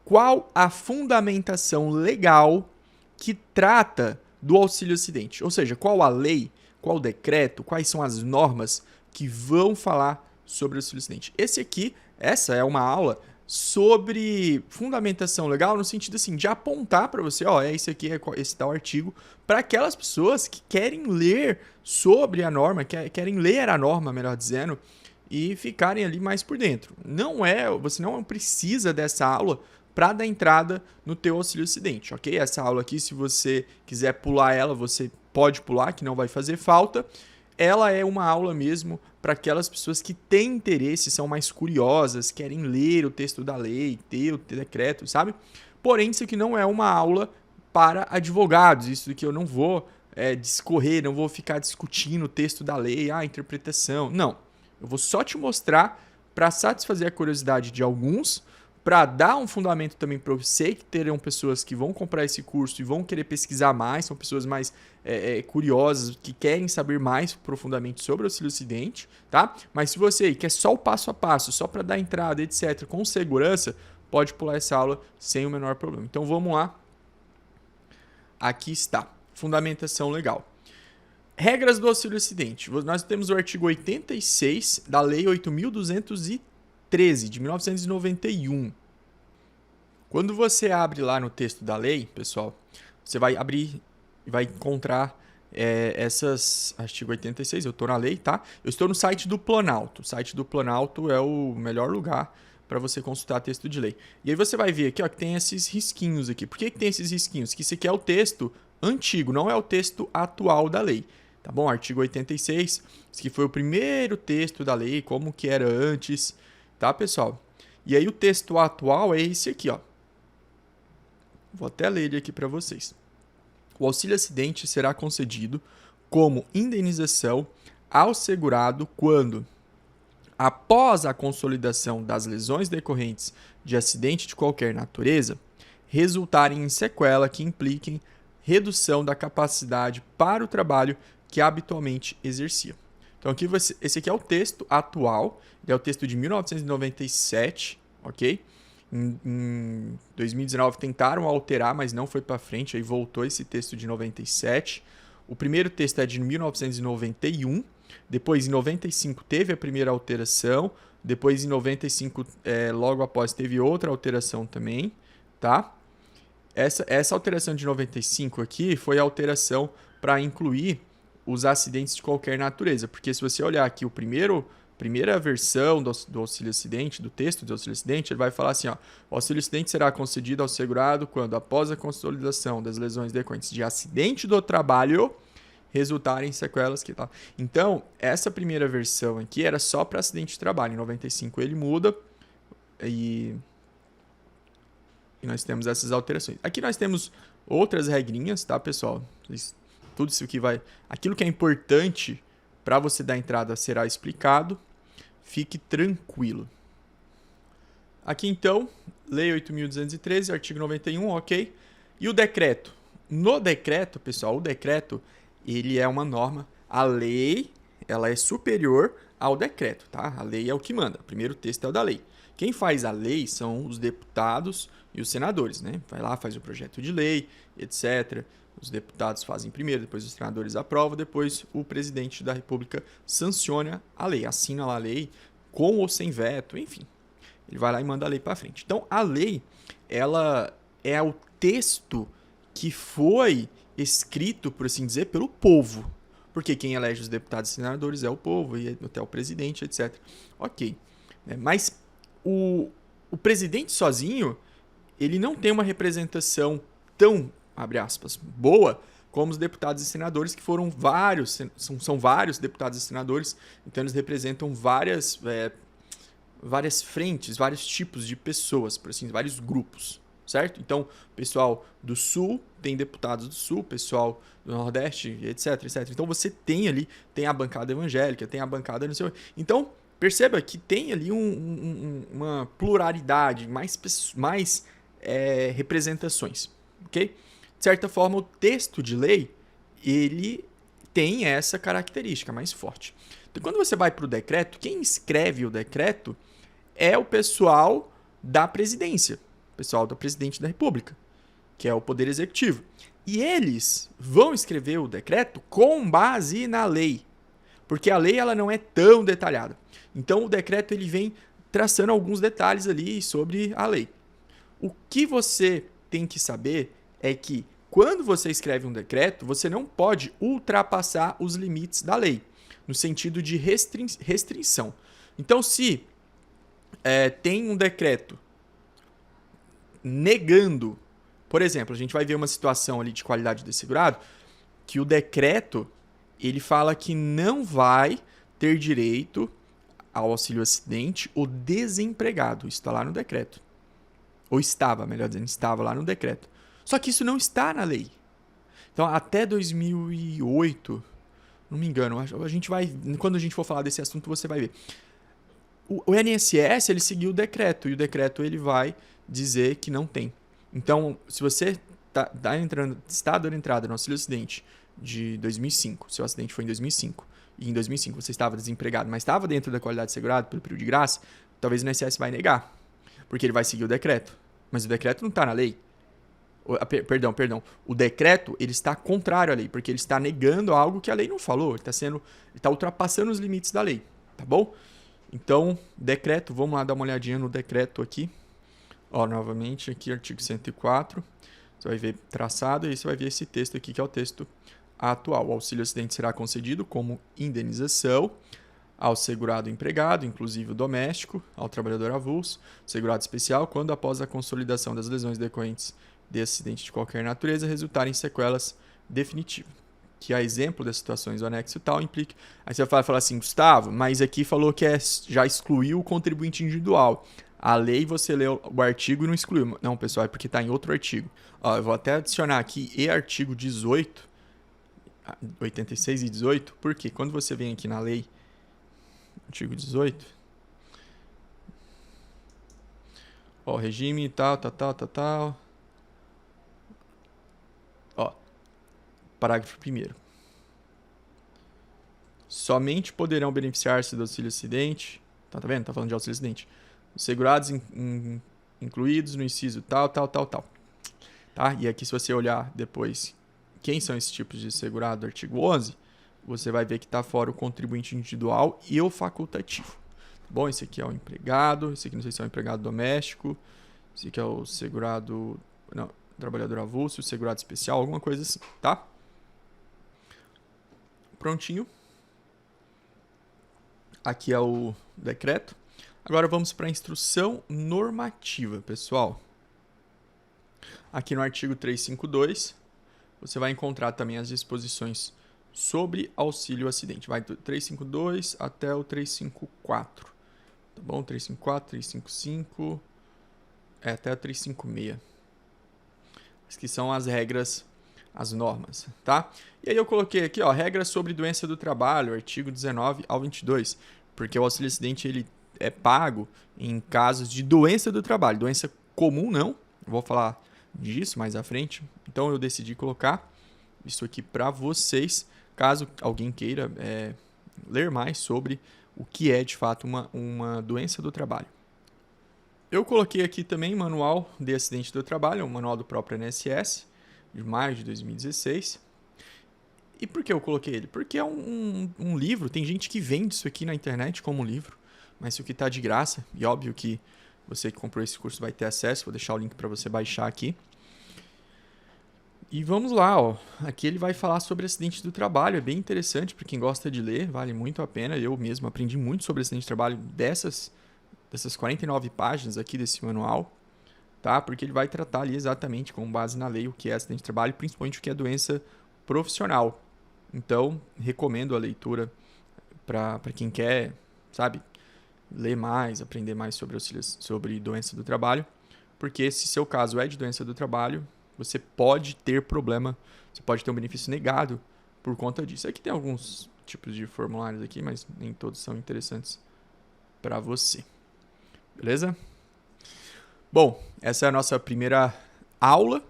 qual a fundamentação legal que trata do auxílio acidente. Ou seja, qual a lei, qual o decreto, quais são as normas que vão falar sobre o auxílio acidente. Essa é uma aula sobre fundamentação legal no sentido assim de apontar para você, ó, esse aqui é esse tal artigo, para aquelas pessoas que querem ler sobre a norma, querem ler a norma, melhor dizendo, e ficarem ali mais por dentro. Você não precisa dessa aula para dar entrada no teu auxílio acidente, ok? Essa aula aqui, se você quiser pular ela, você pode pular, que não vai fazer falta. Ela é uma aula mesmo para aquelas pessoas que têm interesse, são mais curiosas, querem ler o texto da lei, ter o decreto, sabe? Porém, isso aqui não é uma aula para advogados, isso aqui eu não vou discorrer, não vou ficar discutindo o texto da lei, a interpretação, não. Eu vou só te mostrar para satisfazer a curiosidade de alguns, para dar um fundamento também para você, que terão pessoas que vão comprar esse curso e vão querer pesquisar mais, são pessoas mais curiosas, que querem saber mais profundamente sobre o auxílio acidente, tá? Mas se você quer só o passo a passo, só para dar entrada, etc., com segurança, pode pular essa aula sem o menor problema. Então vamos lá. Aqui está, fundamentação legal. Regras do auxílio acidente. Nós temos o artigo 86 da Lei 8.213, de 1991. Quando você abre lá no texto da lei, pessoal, você vai abrir e vai encontrar artigo 86, eu estou na lei, tá? Eu estou no site do Planalto. O site do Planalto é o melhor lugar para você consultar texto de lei. E aí você vai ver aqui, ó, que tem esses risquinhos aqui. Por que tem esses risquinhos? Que esse aqui é o texto antigo, não é o texto atual da lei. Tá bom? Artigo 86, esse aqui foi o primeiro texto da lei, como que era antes, tá, pessoal? E aí o texto atual é esse aqui, ó. Vou até ler ele aqui para vocês. O auxílio acidente será concedido como indenização ao segurado quando, após a consolidação das lesões decorrentes de acidente de qualquer natureza, resultarem em sequela que impliquem redução da capacidade para o trabalho que habitualmente exercia. Então, esse aqui é o texto atual, é o texto de 1997, ok? Em 2019 tentaram alterar, mas não foi para frente, aí voltou esse texto de 97. O primeiro texto é de 1991, depois em 95 teve a primeira alteração, depois em 95, logo após, teve outra alteração também, tá? Essa alteração de 95 aqui foi a alteração para incluir os acidentes de qualquer natureza, porque se você olhar aqui primeira versão do auxílio acidente, do texto do auxílio acidente, ele vai falar assim, ó, o auxílio acidente será concedido ao segurado quando, após a consolidação das lesões decorrentes de acidente do trabalho, resultarem em sequelas que tal. Então, essa primeira versão aqui era só para acidente de trabalho. Em 95 ele muda e nós temos essas alterações. Aqui nós temos outras regrinhas, tá, pessoal? Tudo isso que aquilo que é importante para você dar entrada será explicado. Fique tranquilo. Aqui então, Lei 8.213, artigo 91, ok? E o decreto? No decreto, pessoal, o decreto, ele é uma norma. A lei, ela é superior ao decreto, tá? A lei é o que manda. O primeiro texto é o da lei. Quem faz a lei são os deputados e os senadores, né? Vai lá, faz o projeto de lei, etc. Os deputados fazem primeiro, depois os senadores aprovam, depois o presidente da República sanciona a lei, assina lá a lei, com ou sem veto, enfim. Ele vai lá e manda a lei para frente. Então, a lei, ela é o texto que foi escrito, por assim dizer, pelo povo. Porque quem elege os deputados e senadores é o povo, e até o presidente, etc. Ok. Mas o presidente sozinho, ele não tem uma representação tão, abre aspas, boa, como os deputados e senadores, que foram vários, são vários deputados e senadores, então eles representam várias frentes, vários tipos de pessoas, por assim, vários grupos, certo? Então, pessoal do Sul tem deputados do Sul, pessoal do Nordeste, etc, etc. Então, você tem ali, tem a bancada evangélica, tem a bancada não sei o quê. Então, perceba que tem ali uma pluralidade, mais representações, ok? De certa forma, o texto de lei, ele tem essa característica mais forte. Então, quando você vai para o decreto, quem escreve o decreto é o pessoal da presidência, pessoal do presidente da República, que é o Poder Executivo. E eles vão escrever o decreto com base na lei, porque a lei ela não é tão detalhada. Então o decreto ele vem traçando alguns detalhes ali sobre a lei. O que você tem que saber é que quando você escreve um decreto, você não pode ultrapassar os limites da lei, no sentido de restrição. Então, se tem um decreto negando, por exemplo, a gente vai ver uma situação ali de qualidade do segurado, que o decreto ele fala que não vai ter direito ao auxílio acidente o desempregado. Isso está lá no decreto. Ou estava, melhor dizendo, estava lá no decreto. Só que isso não está na lei. Então, até 2008, não me engano, a gente vai, quando a gente for falar desse assunto, você vai ver. O INSS, ele seguiu o decreto, e o decreto ele vai dizer que não tem. Então, se você está dando entrada no auxílio acidente de 2005, seu acidente foi em 2005, e em 2005 você estava desempregado, mas estava dentro da qualidade de segurado pelo período de graça, talvez o INSS vai negar, porque ele vai seguir o decreto. Mas o decreto não está na lei. Perdão. O decreto ele está contrário à lei, porque ele está negando algo que a lei não falou. Ele está ultrapassando os limites da lei, tá bom? Então, decreto, vamos lá dar uma olhadinha no decreto aqui. Ó, novamente, aqui, artigo 104. Você vai ver traçado e você vai ver esse texto aqui, que é o texto atual. O auxílio acidente será concedido como indenização ao segurado empregado, inclusive o doméstico, ao trabalhador avulso, segurado especial, quando após a consolidação das lesões decorrentes de acidente de qualquer natureza resultarem em sequelas definitivas. Que a exemplo das situações do anexo tal implica... Aí você vai falar assim, Gustavo, mas aqui falou que já excluiu o contribuinte individual. A lei você leu o artigo e não excluiu. Não, pessoal, é porque está em outro artigo. Ó, eu vou até adicionar aqui e artigo 18, 86 e 18, porque quando você vem aqui na lei, artigo 18, ó, regime tal. Ó, parágrafo 1º. Somente poderão beneficiar-se do auxílio acidente. Tá vendo? Tá falando de auxílio acidente. Os segurados incluídos no inciso tal. Tá? E aqui, se você olhar depois quem são esses tipos de segurado do artigo 11, você vai ver que está fora o contribuinte individual e o facultativo. Bom, esse aqui é o empregado, esse aqui não sei se é o empregado doméstico, esse aqui é o segurado... Não, trabalhador avulso, segurado especial, alguma coisa assim, tá? Prontinho. Aqui é o decreto. Agora vamos para a instrução normativa, pessoal. Aqui no artigo 352, você vai encontrar também as disposições sobre auxílio acidente. Vai do 352 até o 354. Tá bom? 354, 355, até o 356. Que são as regras, as normas, tá? E aí eu coloquei aqui, ó, regras sobre doença do trabalho, artigo 19 ao 22, porque o auxílio acidente ele é pago em casos de doença do trabalho, doença comum não, eu vou falar disso mais à frente, então eu decidi colocar isso aqui para vocês, caso alguém queira ler mais sobre o que é de fato uma doença do trabalho. Eu coloquei aqui também manual de acidente do trabalho, um manual do próprio INSS, de maio de 2016. E por que eu coloquei ele? Porque é um livro, tem gente que vende isso aqui na internet como livro, mas isso aqui está de graça, e óbvio que você que comprou esse curso vai ter acesso, vou deixar o link para você baixar aqui. E vamos lá, ó. Aqui ele vai falar sobre acidente do trabalho, é bem interessante para quem gosta de ler, vale muito a pena, eu mesmo aprendi muito sobre acidente de trabalho dessas 49 páginas aqui desse manual, tá? Porque ele vai tratar ali exatamente com base na lei o que é acidente de trabalho, principalmente o que é doença profissional. Então, recomendo a leitura para quem quer, sabe, ler mais, aprender mais sobre doença do trabalho, porque se seu caso é de doença do trabalho, você pode ter problema, você pode ter um benefício negado por conta disso. Aqui tem alguns tipos de formulários aqui, mas nem todos são interessantes para você. Beleza? Bom, essa é a nossa primeira aula.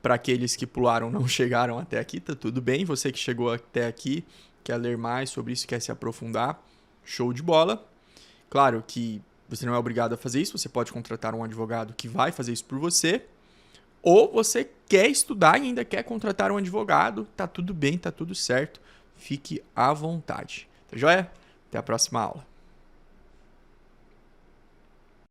Para aqueles que pularam não chegaram até aqui, tá tudo bem. Você que chegou até aqui, quer ler mais sobre isso, quer se aprofundar, show de bola. Claro que Você não é obrigado a fazer isso, você pode contratar um advogado que vai fazer isso por você. Ou você quer estudar e ainda quer contratar um advogado, tá tudo bem, tá tudo certo. Fique à vontade. Tá joia? Até a próxima aula.